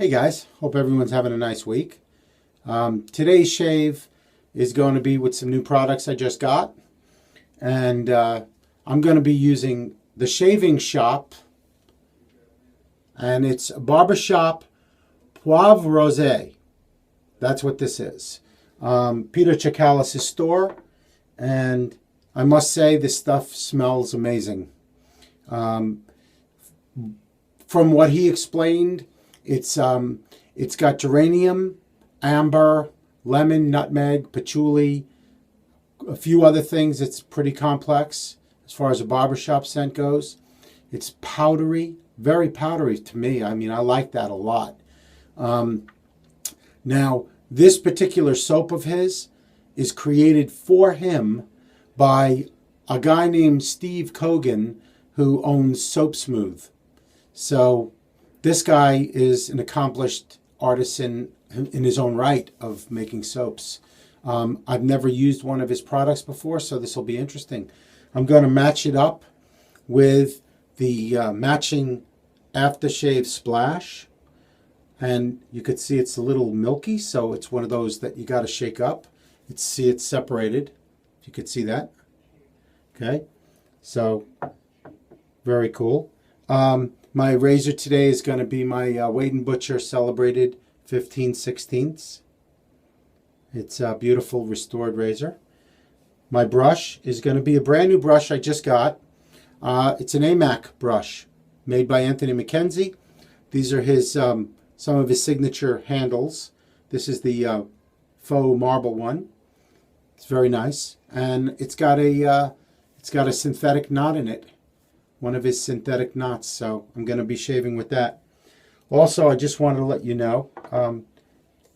Hey guys, hope everyone's having a nice week. Today's shave is going to be with some new products I just got. And I'm going to be using the shaving shop. And it's Barbershop Poivre. That's what this is. Peter Chikalis' store. And I must say this stuff smells amazing. From what he explained, it's got geranium, amber, lemon, nutmeg, patchouli, a few other things. It's pretty complex as far as a barbershop scent goes. It's powdery, very powdery to me. I mean, I like that a lot. Now, this particular soap of his is created for him by a guy named Steve Kogan who owns Soap Smooth. So this guy is an accomplished artisan in his own right of making soaps. I've never used one of his products before, so this will be interesting. I'm going to match it up with the matching aftershave splash. And you could see it's a little milky, so it's one of those that you got to shake up. See it's separated. If you could see that. Okay, so very cool. My razor today is going to be my Wade & Butcher Celebrated 15/16. It's a beautiful restored razor. My brush is going to be a brand new brush I just got. It's an AMAC brush made by Anthony McKenzie. These are his some of his signature handles. This is the faux marble one. It's very nice, and it's got a synthetic knot in it. One of his synthetic knots, so I'm going to be shaving with that. Also, I just wanted to let you know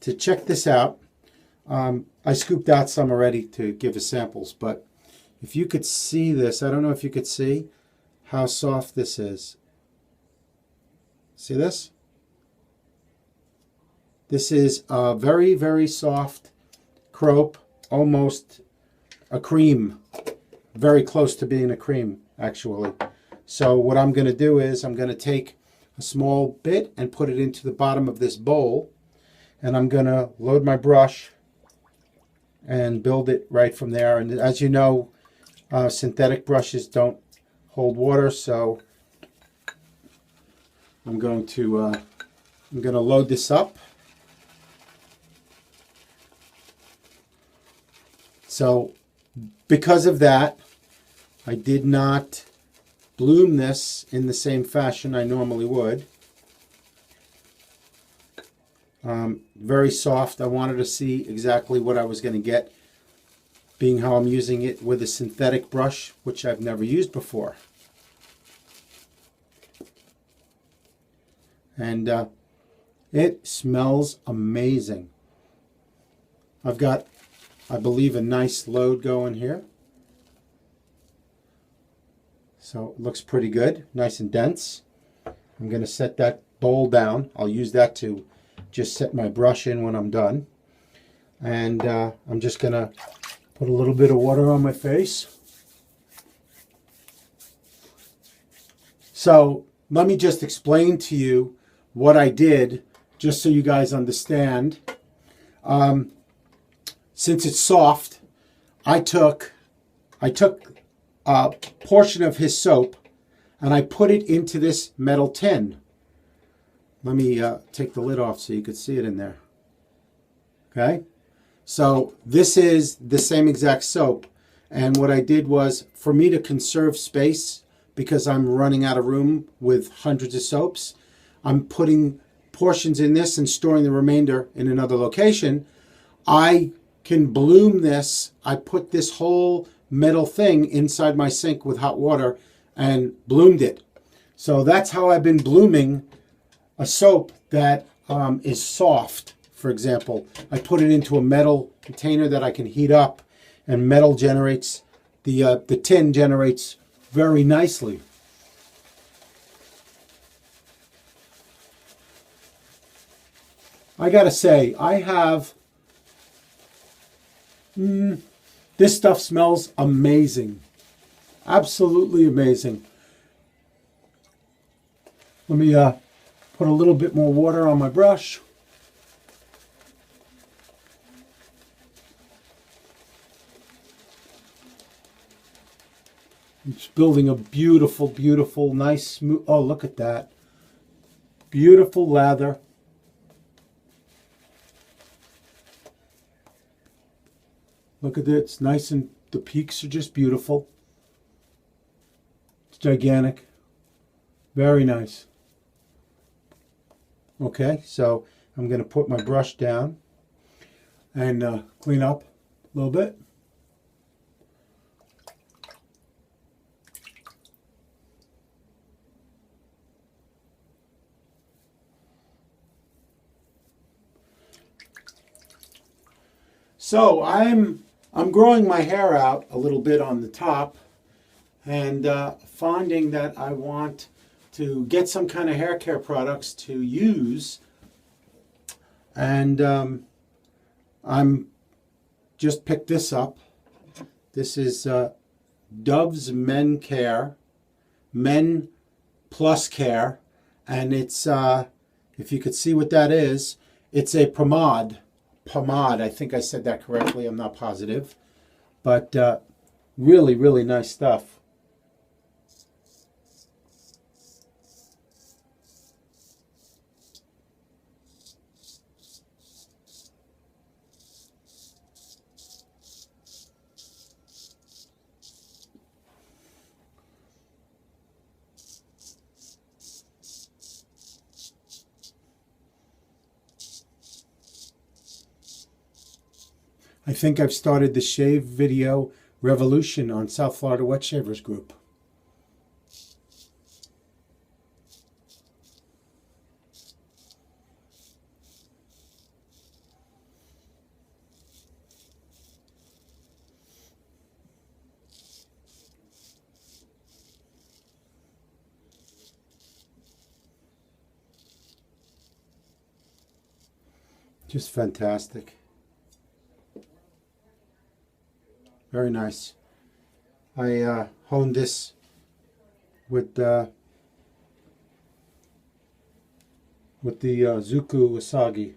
to check this out. I scooped out some already to give as samples, but if you could see this, I don't know if you could see how soft this is. See this? This is a very, very soft crope, almost a cream. Very close to being a cream, actually. So what I'm going to do is I'm going to take a small bit and put it into the bottom of this bowl, and I'm going to load my brush and build it right from there. And as you know, synthetic brushes don't hold water, so I'm going to load this up. So because of that, I did not bloom this in the same fashion I normally would. Very soft. I wanted to see exactly what I was going to get, being how I'm using it with a synthetic brush, which I've never used before. And it smells amazing. I've got, I believe, a nice load going here. So it looks pretty good, nice and dense. I'm going to set that bowl down. I'll use that to just set my brush in when I'm done. And I'm just going to put a little bit of water on my face. So let me just explain to you what I did, just so you guys understand. Since it's soft, I took a portion of his soap and I put it into this metal tin. Let me take the lid off so you could see it in there. Okay, so this is the same exact soap, and what I did was, for me to conserve space, because I'm running out of room with hundreds of soaps, I'm putting portions in this and storing the remainder in another location. I can bloom this. I put this whole metal thing inside my sink with hot water and bloomed it. So that's how I've been blooming a soap that is soft. For example, I put it into a metal container that I can heat up, and metal generates, the tin generates very nicely. I gotta say, I have this stuff smells amazing. Absolutely amazing. Let me Put a little bit more water on my brush. It's building a beautiful, beautiful, nice, smooth. Oh, look at that. Beautiful lather. Look at it. It's nice and the peaks are just beautiful. It's gigantic. Very nice. Okay, so I'm going to put my brush down and clean up a little bit. So I'm growing my hair out a little bit on the top and finding that I want to get some kind of hair care products to use. And I'm just picked this up. This is Dove's Men Care, Men Plus Care. And it's, if you could see what that is, it's a pomade. I think I said that correctly. I'm not positive. But really, really nice stuff. I think I've started the shave video revolution on South Florida Wet Shavers group. Just fantastic. Very nice. I honed this with the Zuku Wasagi.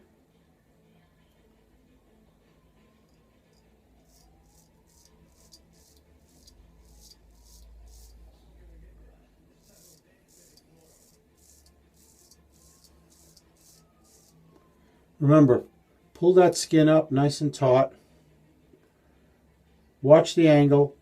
Remember, pull that skin up nice and taut. Watch the angle.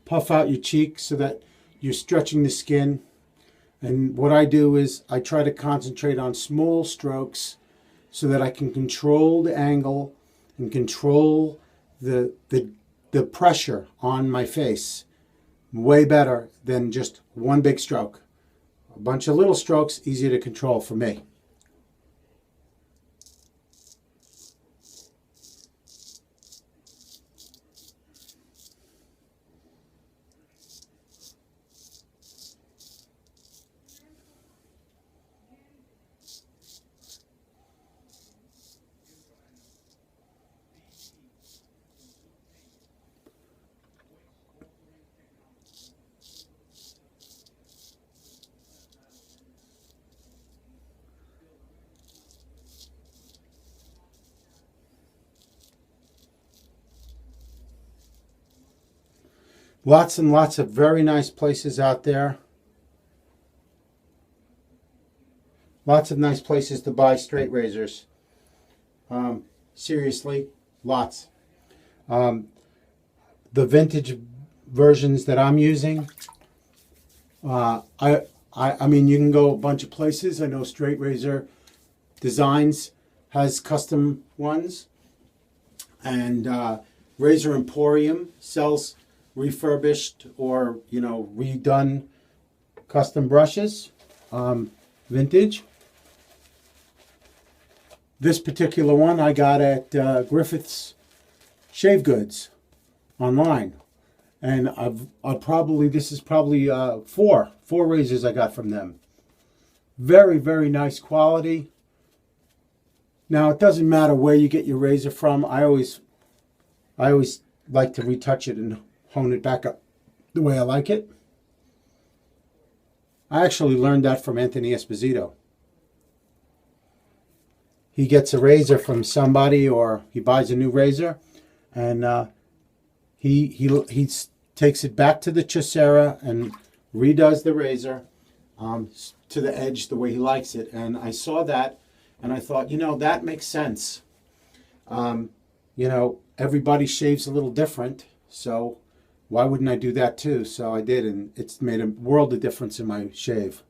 Puff out your cheeks so that you're stretching the skin. And what I do is I try to concentrate on small strokes so that I can control the angle and control the pressure on my face. Way better than just one big stroke. A bunch of little strokes, easier to control for me. Lots and lots of very nice places out there. Lots of nice places to buy straight razors. Seriously, lots. The vintage versions that I'm using, I mean, you can go a bunch of places. I know Straight Razor Designs has custom ones, and Razor Emporium sells refurbished or redone custom brushes, vintage. This particular one I got at Griffith's Shave Goods online, and this is probably four razors I got from them. Very, very nice quality. Now, it doesn't matter where you get your razor from. I always like to retouch it and hone it back up the way I like it. I actually learned that from Anthony Esposito. He gets a razor from somebody, or he buys a new razor, and he takes it back to the chaussera and redoes the razor to the edge the way he likes it. And I saw that, and I thought, that makes sense. Everybody shaves a little different, so why wouldn't I do that too? So I did, and it's made a world of difference in my shave.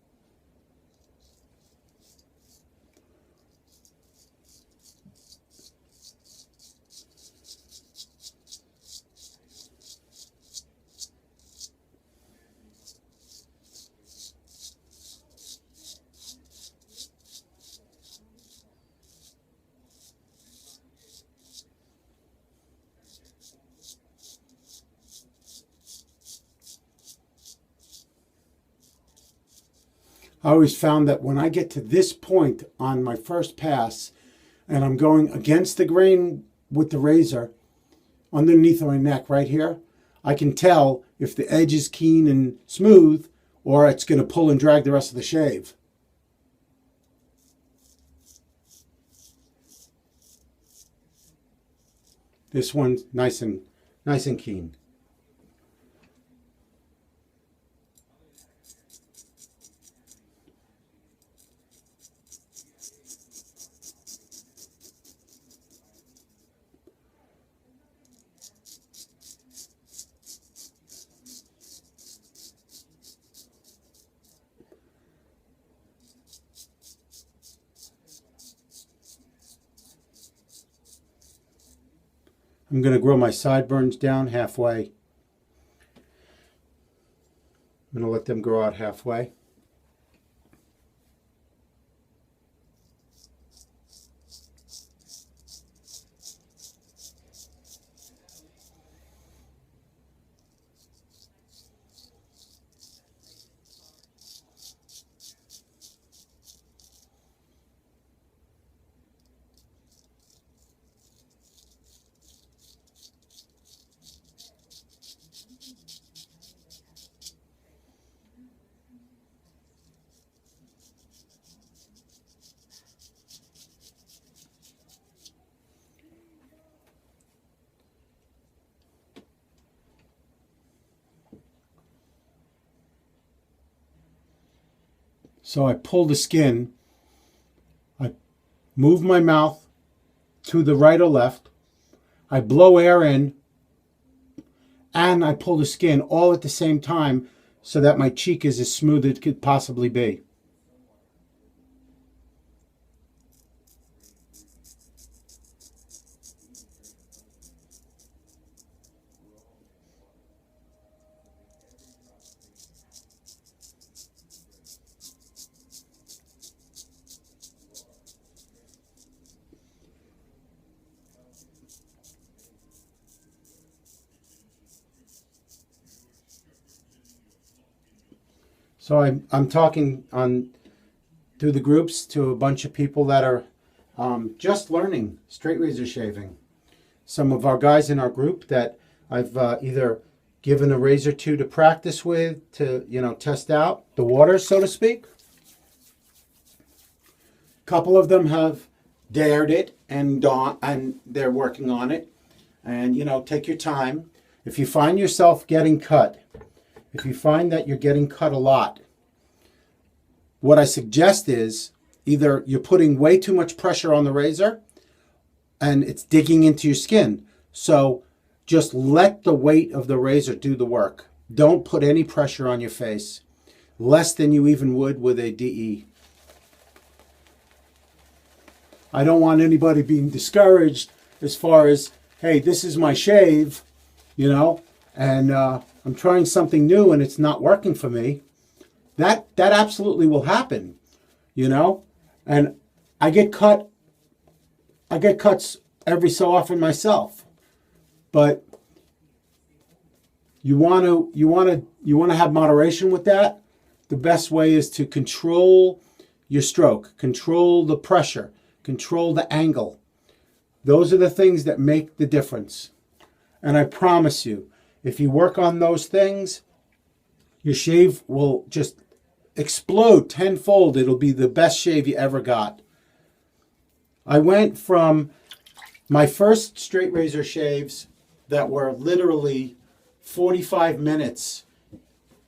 I always found that when I get to this point on my first pass and I'm going against the grain with the razor underneath my neck right here, I can tell if the edge is keen and smooth or it's going to pull and drag the rest of the shave. This one's nice and keen. I'm going to grow my sideburns down halfway. I'm going to let them grow out halfway. So I pull the skin, I move my mouth to the right or left, I blow air in, and I pull the skin all at the same time so that my cheek is as smooth as it could possibly be. So I'm talking through the groups to a bunch of people that are just learning straight razor shaving. Some of our guys in our group that I've either given a razor to practice with, to test out the waters, so to speak. A couple of them have dared it and they're working on it. And take your time. If you find yourself getting cut, if you find that you're getting cut a lot, what I suggest is either you're putting way too much pressure on the razor and it's digging into your skin. So just let the weight of the razor do the work. Don't put any pressure on your face, less than you even would with a DE. I don't want anybody being discouraged as far as, hey, this is my shave, and I'm trying something new and it's not working for me. That absolutely will happen, and I get cuts every so often myself, but you want to have moderation with that. The best way is to control your stroke, control the pressure, control the angle. Those are the things that make the difference. And I promise you, if you work on those things, your shave will just explode tenfold. It'll be the best shave you ever got. I went from my first straight razor shaves that were literally 45 minutes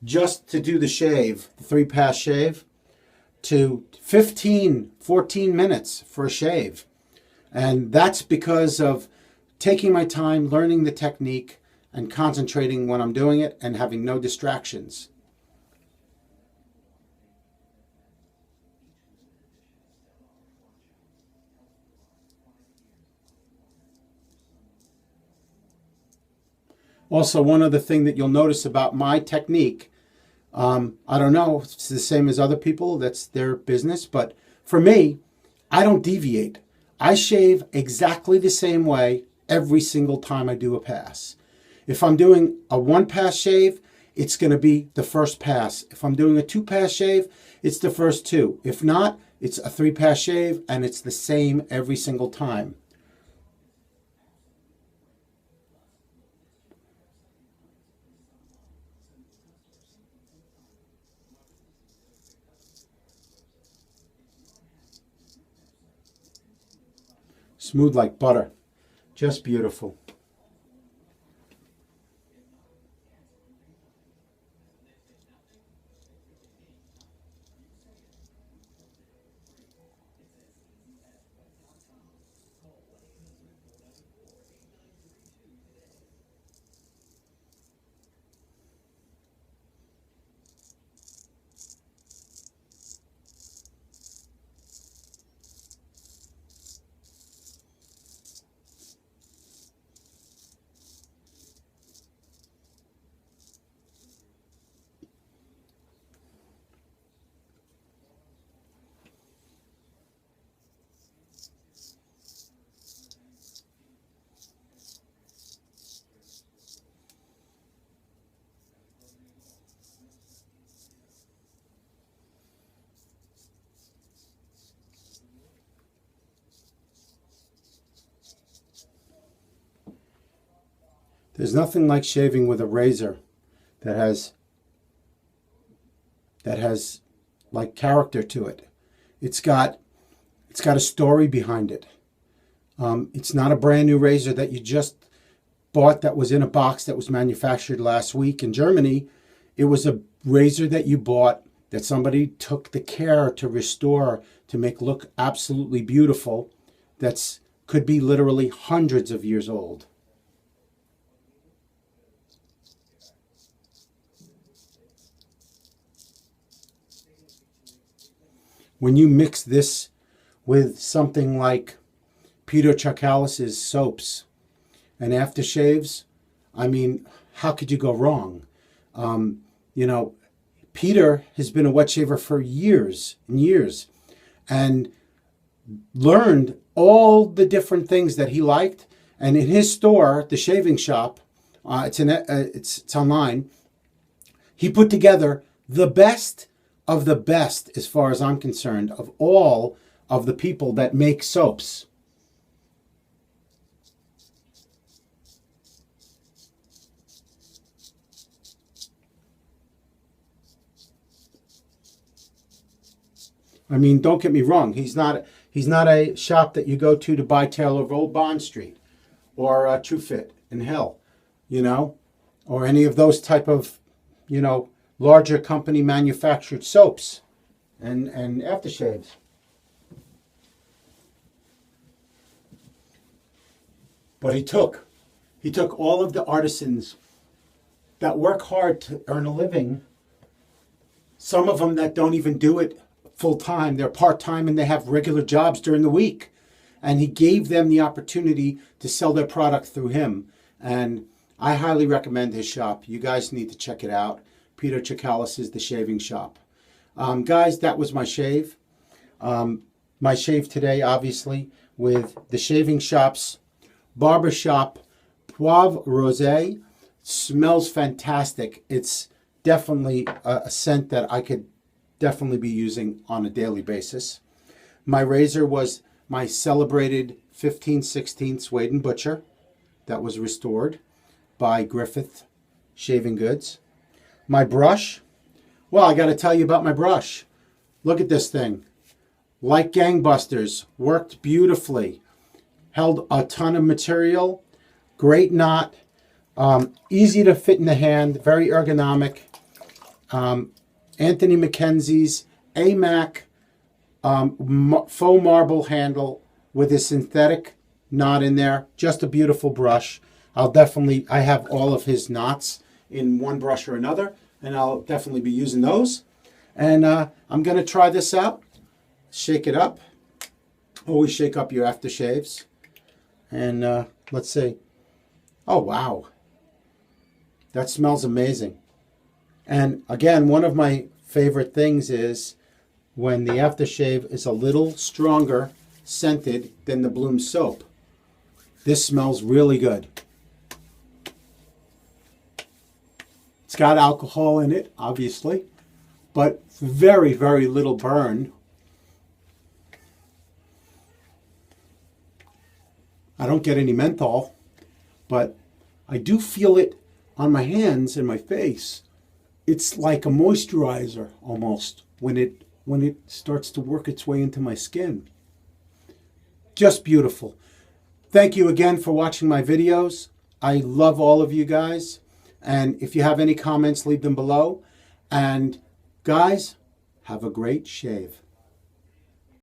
just to do the shave, the 3-pass shave, to 14 minutes for a shave. And that's because of taking my time, learning the technique, and concentrating when I'm doing it and having no distractions. Also, one other thing that you'll notice about my technique, I don't know if it's the same as other people, that's their business, but for me, I don't deviate. I shave exactly the same way every single time I do a pass. If I'm doing a 1-pass shave, it's going to be the first pass. If I'm doing a 2-pass shave, it's the first 2. If not, it's a 3-pass shave, and it's the same every single time. Smooth like butter. Just beautiful. There's nothing like shaving with a razor that has like character to it. It's got a story behind it. It's not a brand new razor that you just bought that was in a box that was manufactured last week in Germany. It was a razor that you bought that somebody took the care to restore to make look absolutely beautiful. That's could be literally hundreds of years old. When you mix this with something like Peter Chakalis's soaps and aftershaves, I mean, how could you go wrong? You know, Peter has been a wet shaver for years and years and learned all the different things that he liked. And in his store, the shaving shop, it's online, he put together the best of the best, as far as I'm concerned, of all of the people that make soaps. I mean, don't get me wrong. He's not a shop that you go to buy Taylor of Old Bond Street or True Fit in Hell, you know, or any of those type of, you know, larger company manufactured soaps and aftershaves. But he took all of the artisans that work hard to earn a living, some of them that don't even do it full time, they're part time and they have regular jobs during the week. And he gave them the opportunity to sell their product through him. And I highly recommend his shop. You guys need to check it out. Peter Chakalis is The Shaving Shop. Guys, that was my shave. My shave today, obviously, with The Shaving Shop's Barbershop Poivre Rosé. Smells fantastic. It's definitely a scent that I could definitely be using on a daily basis. My razor was my celebrated 15/16 Sweden Butcher that was restored by Griffith Shaving Goods. My brush, well, I got to tell you about my brush. Look at this thing. Like gangbusters, worked beautifully. Held a ton of material, great knot, easy to fit in the hand, very ergonomic. Anthony Mackenzie's AMAC faux marble handle with a synthetic knot in there. Just a beautiful brush. I have all of his knots in one brush or another, and I'll definitely be using those. And I'm going to try this out. Shake it up. Always shake up your aftershaves. And let's see. Oh, wow. That smells amazing. And again, one of my favorite things is when the aftershave is a little stronger scented than the Bloom soap. This smells really good. It's got alcohol in it, obviously, but very, very little burn. I don't get any menthol, but I do feel it on my hands and my face. It's like a moisturizer almost when it starts to work its way into my skin. Just beautiful. Thank you again for watching my videos. I love all of you guys. And if you have any comments, leave them below. And guys, have a great shave.